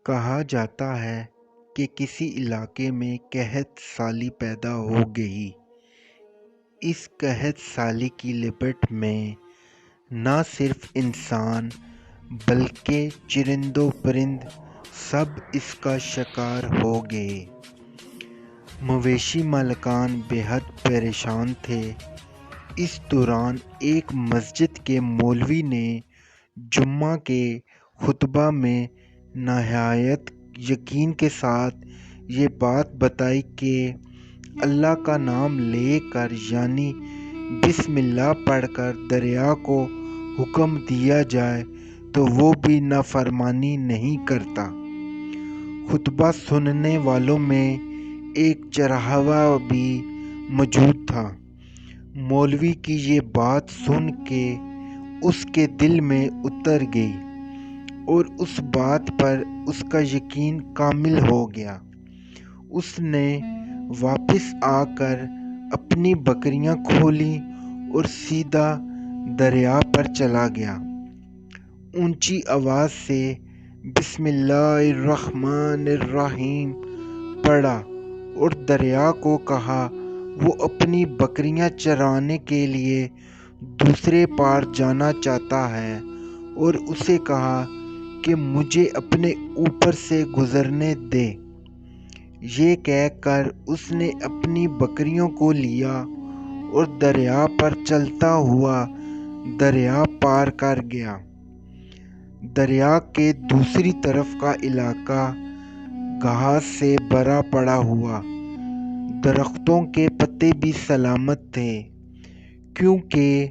کہا جاتا ہے کہ کسی علاقے میں قحط سالی پیدا ہو گئی۔ اس قحط سالی کی لپٹ میں نہ صرف انسان بلکہ چرند و پرند سب اس کا شکار ہو گئے۔ مویشی مالکان بے حد پریشان تھے۔ اس دوران ایک مسجد کے مولوی نے جمعہ کے خطبہ میں نہایت یقین کے ساتھ یہ بات بتائی کہ اللہ کا نام لے کر یعنی بسم اللہ پڑھ کر دریا کو حکم دیا جائے تو وہ بھی نافرمانی نہیں کرتا۔ خطبہ سننے والوں میں ایک چرواہا بھی موجود تھا۔ مولوی کی یہ بات سن کے اس کے دل میں اتر گئی اور اس بات پر اس کا یقین کامل ہو گیا۔ اس نے واپس آ کر اپنی بکریاں کھولیں اور سیدھا دریا پر چلا گیا۔ اونچی آواز سے بسم اللہ الرحمن الرحیم پڑھا اور دریا کو کہا وہ اپنی بکریاں چرانے کے لیے دوسرے پار جانا چاہتا ہے اور اسے کہا کہ مجھے اپنے اوپر سے گزرنے دے۔ یہ کہہ کر اس نے اپنی بکریوں کو لیا اور دریا پر چلتا ہوا دریا پار کر گیا۔ دریا کے دوسری طرف کا علاقہ گھاس سے بھرا پڑا ہوا، درختوں کے پتے بھی سلامت تھے کیونکہ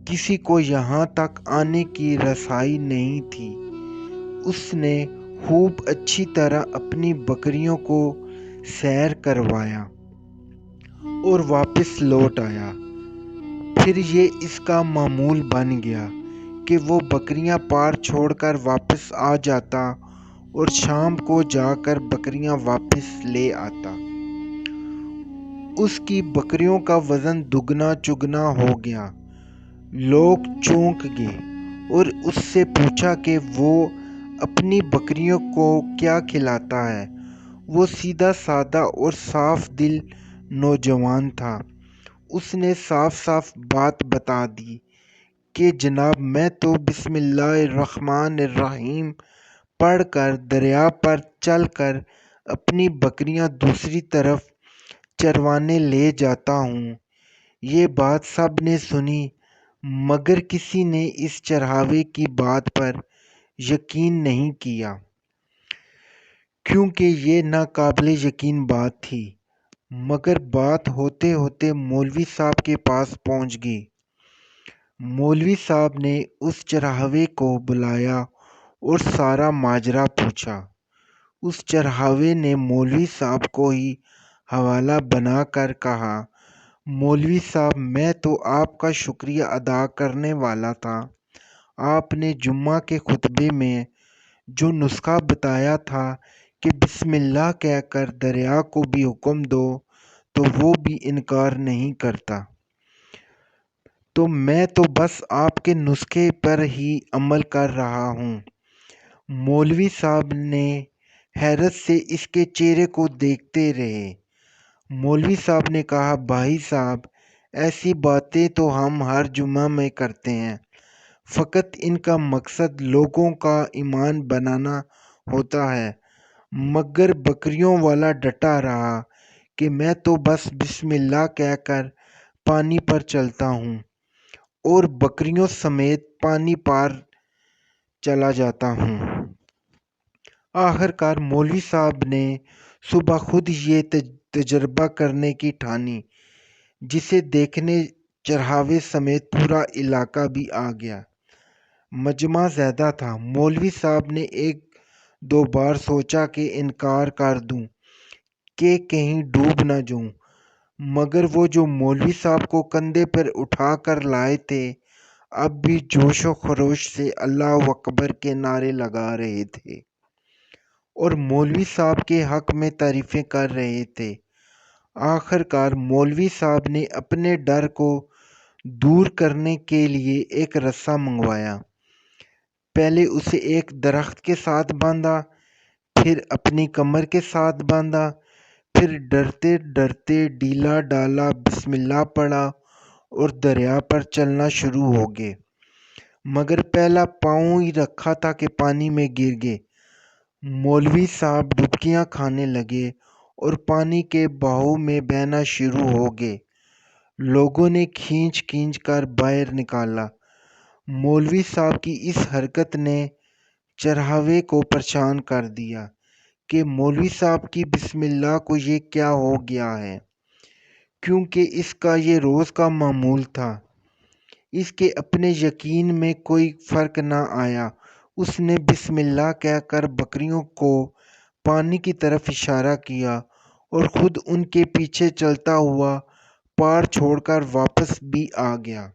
کسی کو یہاں تک آنے کی رسائی نہیں تھی۔ اس نے خوب اچھی طرح اپنی بکریوں کو سیر کروایا اور واپس لوٹ آیا۔ پھر یہ اس کا معمول بن گیا کہ وہ بکریاں پار چھوڑ کر واپس آ جاتا اور شام کو جا کر بکریاں واپس لے آتا۔ اس کی بکریوں کا وزن دگنا چگنا ہو گیا۔ لوگ چونک گئے اور اس سے پوچھا کہ وہ اپنی بکریوں کو کیا کھلاتا ہے۔ وہ سیدھا سادہ اور صاف دل نوجوان تھا۔ اس نے صاف صاف بات بتا دی کہ جناب میں تو بسم اللہ الرحمن الرحیم پڑھ کر دریا پر چل کر اپنی بکریاں دوسری طرف چروانے لے جاتا ہوں۔ یہ بات سب نے سنی مگر کسی نے اس چرواہے کی بات پر یقین نہیں کیا کیونکہ یہ ناقابل یقین بات تھی۔ مگر بات ہوتے ہوتے مولوی صاحب کے پاس پہنچ گئی۔ مولوی صاحب نے اس چرواہے کو بلایا اور سارا ماجرا پوچھا۔ اس چرواہے نے مولوی صاحب کو ہی حوالہ بنا کر کہا مولوی صاحب میں تو آپ کا شکریہ ادا کرنے والا تھا۔ آپ نے جمعہ کے خطبے میں جو نسخہ بتایا تھا کہ بسم اللہ کہہ کر دریا کو بھی حکم دو تو وہ بھی انکار نہیں کرتا، تو میں تو بس آپ کے نسخے پر ہی عمل کر رہا ہوں۔ مولوی صاحب نے حیرت سے اس کے چہرے کو دیکھتے رہے۔ مولوی صاحب نے کہا بھائی صاحب ایسی باتیں تو ہم ہر جمعہ میں کرتے ہیں، فقط ان کا مقصد لوگوں کا ایمان بنانا ہوتا ہے۔ مگر بکریوں والا ڈٹا رہا کہ میں تو بس بسم اللہ کہہ کر پانی پر چلتا ہوں اور بکریوں سمیت پانی پار چلا جاتا ہوں۔ آخر کار مولوی صاحب نے صبح خود یہ تجربہ کرنے کی ٹھانی، جسے دیکھنے چرواہے سمیت پورا علاقہ بھی آ گیا۔ مجمع زیادہ تھا۔ مولوی صاحب نے ایک دو بار سوچا کہ انکار کر دوں کہ کہیں ڈوب نہ جاؤں، مگر وہ جو مولوی صاحب کو کندھے پر اٹھا کر لائے تھے اب بھی جوش و خروش سے اللہ اکبر کے نعرے لگا رہے تھے اور مولوی صاحب کے حق میں تعریفیں کر رہے تھے۔ آخر کار مولوی صاحب نے اپنے ڈر کو دور کرنے کے لیے ایک رسا منگوایا۔ پہلے اسے ایک درخت کے ساتھ باندھا، پھر اپنی کمر کے ساتھ باندھا، پھر ڈرتے ڈرتے ڈیلا ڈالا، بسم اللہ پڑھا اور دریا پر چلنا شروع ہو گئے۔ مگر پہلا پاؤں ہی رکھا تھا کہ پانی میں گر گئے۔ مولوی صاحب ڈبکیاں کھانے لگے اور پانی کے بہاؤ میں بہنا شروع ہو گئے۔ لوگوں نے کھینچ کھینچ کر باہر نکالا۔ مولوی صاحب کی اس حرکت نے چرواہے کو پریشان کر دیا کہ مولوی صاحب کی بسم اللہ کو یہ کیا ہو گیا ہے، کیونکہ اس کا یہ روز کا معمول تھا۔ اس کے اپنے یقین میں کوئی فرق نہ آیا۔ اس نے بسم اللہ کہہ کر بکریوں کو پانی کی طرف اشارہ کیا اور خود ان کے پیچھے چلتا ہوا پہاڑ چھوڑ کر واپس بھی آ گیا۔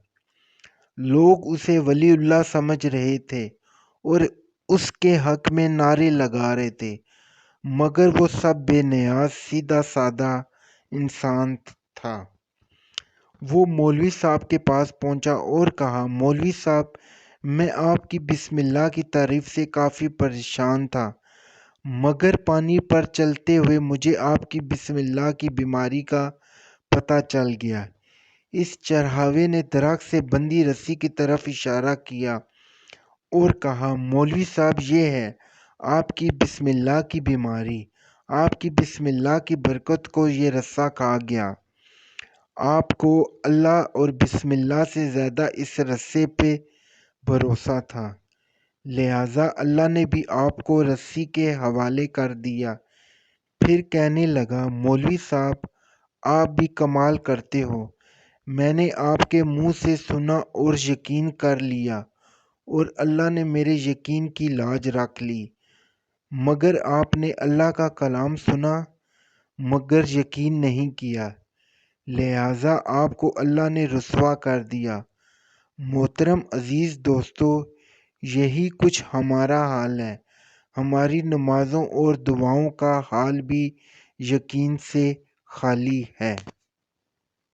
لوگ اسے ولی اللہ سمجھ رہے تھے اور اس کے حق میں نعرے لگا رہے تھے، مگر وہ سب بے نیاز سیدھا سادہ انسان تھا۔ وہ مولوی صاحب کے پاس پہنچا اور کہا، مولوی صاحب، میں آپ کی بسم اللہ کی تعریف سے کافی پریشان تھا، مگر پانی پر چلتے ہوئے مجھے آپ کی بسم اللہ کی بیماری کا پتہ چل گیا۔ اس چرواہے نے درخت سے بندھی رسی کی طرف اشارہ کیا اور کہا، مولوی صاحب، یہ ہے آپ کی بسم اللہ کی بیماری۔ آپ کی بسم اللہ کی برکت کو یہ رسہ کھا گیا۔ آپ کو اللہ اور بسم اللہ سے زیادہ اس رسے پہ بھروسہ تھا، لہٰذا اللہ نے بھی آپ کو رسی کے حوالے کر دیا۔ پھر کہنے لگا، مولوی صاحب، آپ بھی کمال کرتے ہو۔ میں نے آپ کے منہ سے سنا اور یقین کر لیا، اور اللہ نے میرے یقین کی لاج رکھ لی۔ مگر آپ نے اللہ کا کلام سنا مگر یقین نہیں کیا، لہٰذا آپ کو اللہ نے رسوا کر دیا۔ محترم عزیز دوستو، یہی کچھ ہمارا حال ہے۔ ہماری نمازوں اور دعاؤں کا حال بھی یقین سے خالی ہے۔